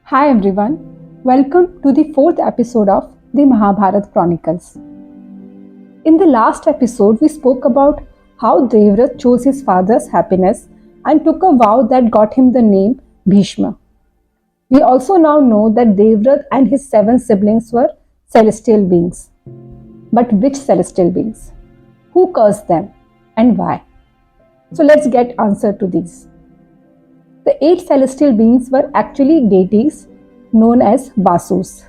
Hi everyone, welcome to the fourth episode of the Mahabharata Chronicles. In the last episode, we spoke about how Devavrat chose his father's happiness and took a vow that got him the name Bhishma. We also now know that Devavrat and his seven siblings were celestial beings. But which celestial beings? Who cursed them and why? So let's get answer to these. The eight celestial beings were actually deities known as Vasus.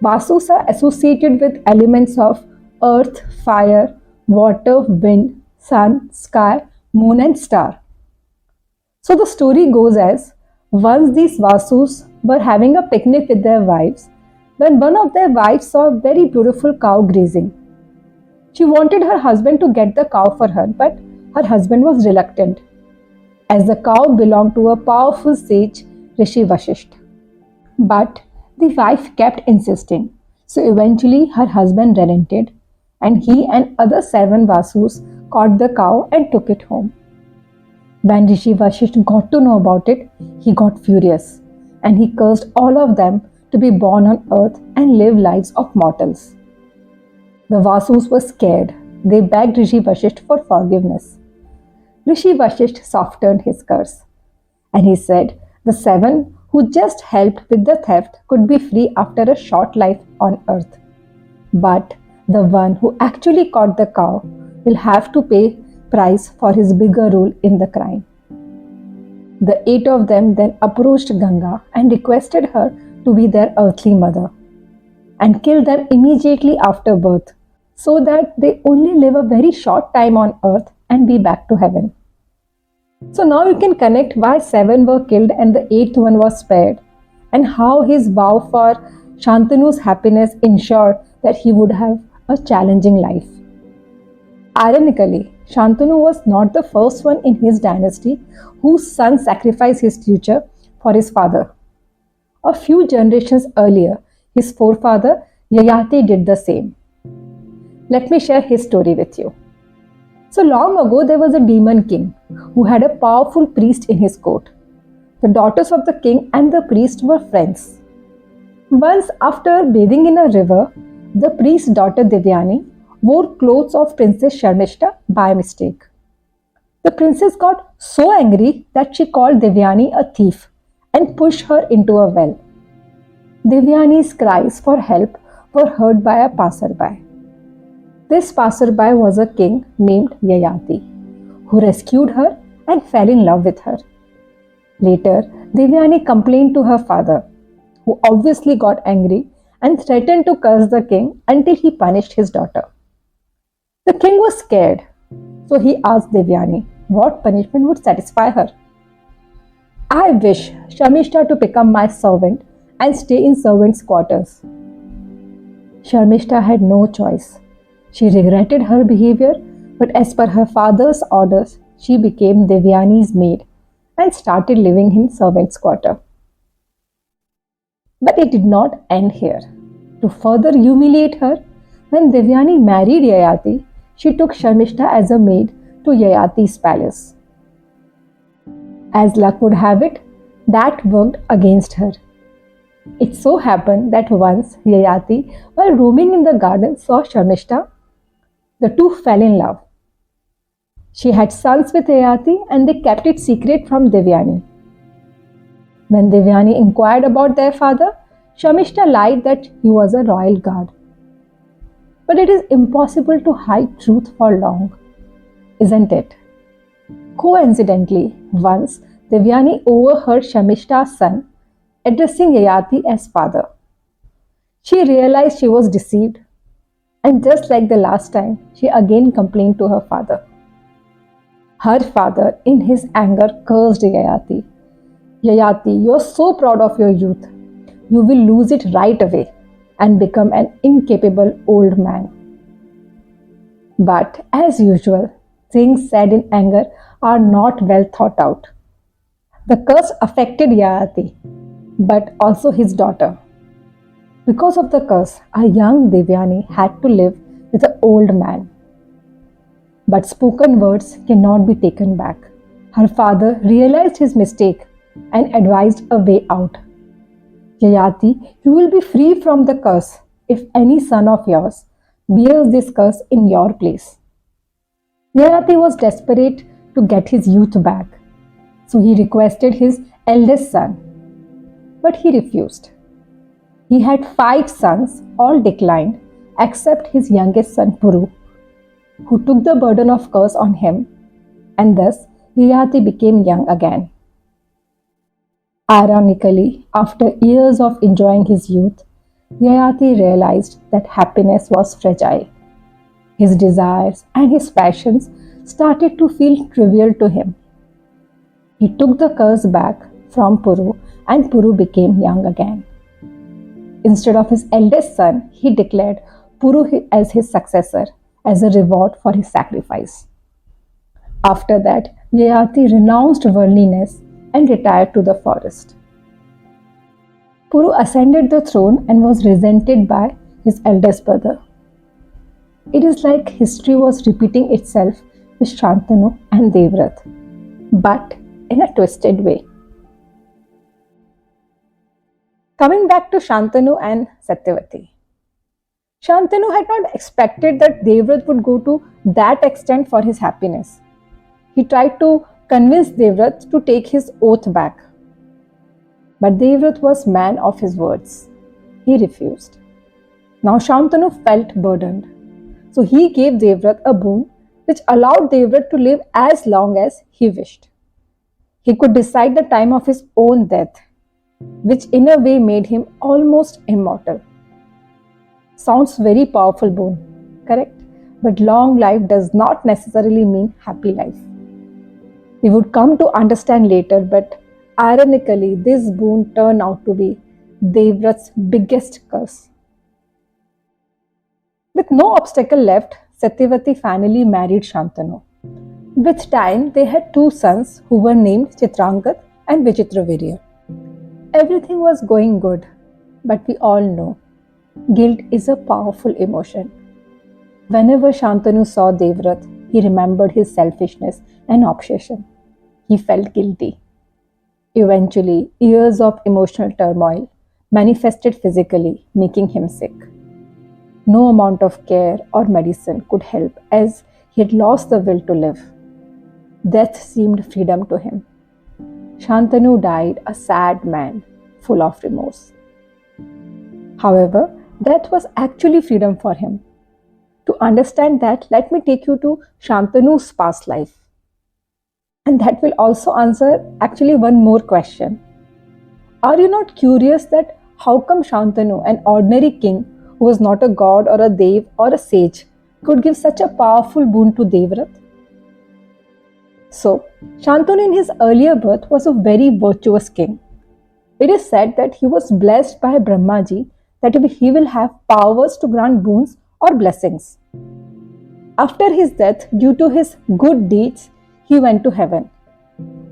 Vasus are associated with elements of earth, fire, water, wind, sun, sky, moon, and star. So the story goes as once these Vasus were having a picnic with their wives when one of their wives saw a very beautiful cow grazing. She wanted her husband to get the cow for her, but her husband was reluctant as the cow belonged to a powerful sage, Rishi Vashisht. But the wife kept insisting, so eventually her husband relented, and he and other seven Vasus caught the cow and took it home. When Rishi Vashisht got to know about it, he got furious, and he cursed all of them to be born on earth and live lives of mortals. The Vasus were scared. They begged Rishi Vashisht for forgiveness. Rishi Vashisht softened his curse, and he said the seven who just helped with the theft could be free after a short life on earth. But the one who actually caught the cow will have to pay price for his bigger role in the crime. The eight of them then approached Ganga and requested her to be their earthly mother and kill them immediately after birth so that they only live a very short time on earth and be back to heaven. So now you can connect why seven were killed and the eighth one was spared, and how his vow for Shantanu's happiness ensured that he would have a challenging life. Ironically, Shantanu was not the first one in his dynasty whose son sacrificed his future for his father. A few generations earlier, his forefather Yayati did the same. Let me share his story with you. So long ago, there was a demon king who had a powerful priest in his court. The daughters of the king and the priest were friends. Once, after bathing in a river, the priest's daughter Devyani wore clothes of Princess Sharmishta by mistake. The princess got so angry that she called Devyani a thief and pushed her into a well. Devyani's cries for help were heard by a passerby. This passerby was a king named Yayati, who rescued her and fell in love with her. Later, Devyani complained to her father, who obviously got angry and threatened to curse the king until he punished his daughter. The king was scared, so he asked Devyani what punishment would satisfy her. I wish Sharmishta to become my servant and stay in servants' quarters. Sharmishta had no choice. She regretted her behavior, but as per her father's orders, she became Devyani's maid and started living in servants' quarter. But it did not end here. To further humiliate her, when Devyani married Yayati, she took Sharmishta as a maid to Yayati's palace. As luck would have it, that worked against her. It so happened that once Yayati, while roaming in the garden, saw Sharmishta. The two fell in love. She had sons with Yayati and they kept it secret from Devyani. When Devyani inquired about their father, Sharmishta lied that he was a royal guard. But it is impossible to hide truth for long, isn't it? Coincidentally, once Devyani overheard Sharmishta's son addressing Yayati as father. She realized she was deceived. And just like the last time, she again complained to her father. Her father, in his anger, cursed Yayati. Yayati, you are so proud of your youth. You will lose it right away and become an incapable old man. But as usual, things said in anger are not well thought out. The curse affected Yayati, but also his daughter. Because of the curse, a young Devyani had to live with an old man. But spoken words cannot be taken back. Her father realized his mistake and advised a way out. Yayati, you will be free from the curse if any son of yours bears this curse in your place. Yayati was desperate to get his youth back, so he requested his eldest son, but he refused. He had 5 sons, all declined, except his youngest son Puru, who took the burden of curse on him, and thus Yayati became young again. Ironically, after years of enjoying his youth, Yayati realized that happiness was fragile. His desires and his passions started to feel trivial to him. He took the curse back from Puru, and Puru became young again. Instead of his eldest son, he declared Puru as his successor as a reward for his sacrifice. After that, Yayati renounced worldliness and retired to the forest. Puru ascended the throne and was resented by his eldest brother. It is like history was repeating itself with Shantanu and Devavrat, but in a twisted way. Coming back to Shantanu and Satyavati. Shantanu had not expected that Devavrat would go to that extent for his happiness. He tried to convince Devavrat to take his oath back. But Devavrat was man of his words. He refused. Now Shantanu felt burdened. So he gave Devavrat a boon which allowed Devavrat to live as long as he wished. He could decide the time of his own death, which in a way made him almost immortal. Sounds very powerful boon, correct? But long life does not necessarily mean happy life. We would come to understand later, but ironically, this boon turned out to be Devavrat's biggest curse. With no obstacle left, Satyavati finally married Shantanu. With time, they had 2 sons who were named Chitrangat and Vichitravirya. Everything was going good, but we all know guilt is a powerful emotion. Whenever Shantanu saw Devavrat, he remembered his selfishness and obsession. He felt guilty. Eventually, years of emotional turmoil manifested physically, making him sick. No amount of care or medicine could help as he had lost the will to live. Death seemed freedom to him. Shantanu died a sad man, full of remorse. However, death was actually freedom for him. To understand that, let me take you to Shantanu's past life. And that will also answer actually one more question. Are you not curious that how come Shantanu, an ordinary king who was not a god or a dev or a sage, could give such a powerful boon to Devavrat? So, Shantanu in his earlier birth was a very virtuous king. It is said that he was blessed by Brahmaji that he will have powers to grant boons or blessings. After his death, due to his good deeds, he went to heaven.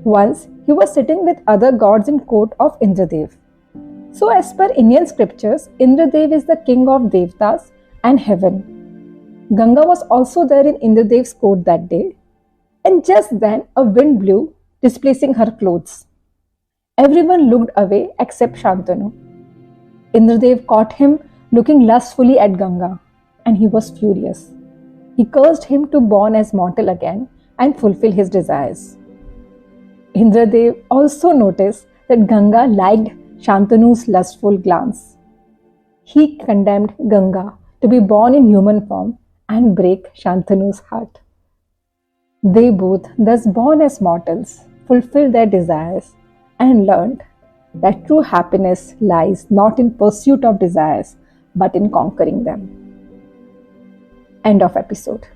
Once, he was sitting with other gods in court of Indradev. So as per Indian scriptures, Indradev is the king of Devtas and heaven. Ganga was also there in Indradev's court that day. And just then, a wind blew, displacing her clothes. Everyone looked away except Shantanu. Indradev caught him looking lustfully at Ganga, and he was furious. He cursed him to born as mortal again and fulfill his desires. Indradev also noticed that Ganga liked Shantanu's lustful glance. He condemned Ganga to be born in human form and break Shantanu's heart. They both, thus born as mortals, fulfilled their desires and learned that true happiness lies not in pursuit of desires but in conquering them. End of episode.